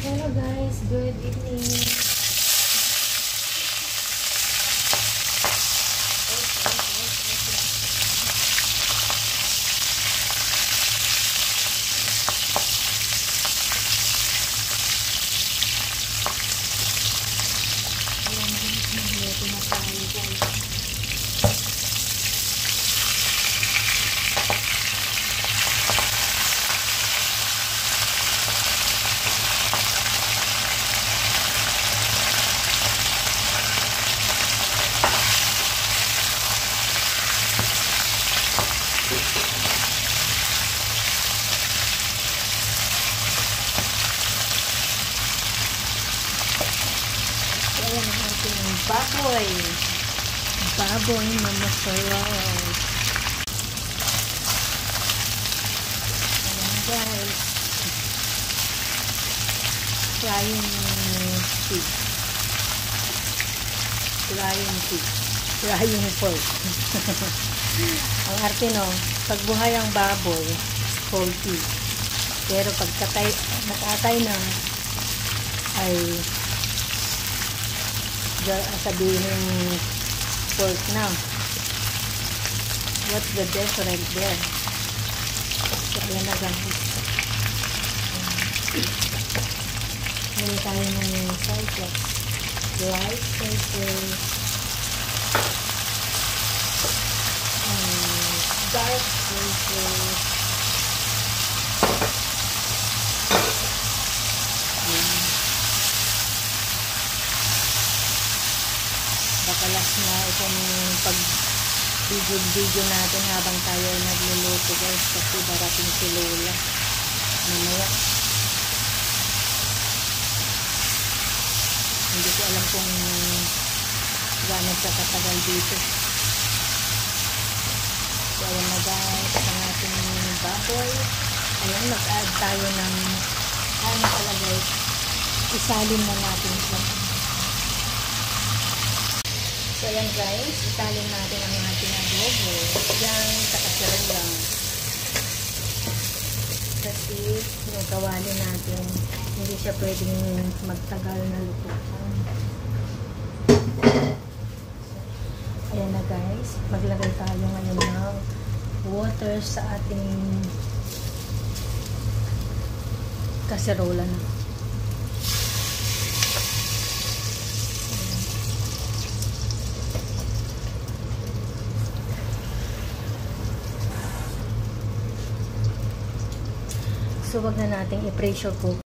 Hello guys, good evening. Magluto na tayo guys. Ayan ang ating baboy. Baboy na masarap. Ayan guys. Frying pig. Frying pig. Frying pork. Ang arte no, pagbuhay ang baboy, whole pig. Pero pagkatay, nakatay na, ay sabihin pork na. What's the difference there? So, ayan na guys. Hindi tayo ng sauces. Rice sauces. Dark sauces. Bakalas na itong pag-video natin habang tayo ay nagluluto guys, kasi darating si Lola mamaya. Hindi ko alam kung gano'n siya katagal dito. So ayan na guys ang ating baboy. Ayan, mag-add tayo ng ano pala guys, isalin na natin siya. So, ayan guys, italin natin ang ating adobo. Yan, kakasiran lang. Kasi, yung kawali natin, hindi siya pwedeng magtagal na lutuan. So, ayan na guys, maglagay tayo ngayon ng water sa ating kaserola na. So, wag na nating i-pressure cook.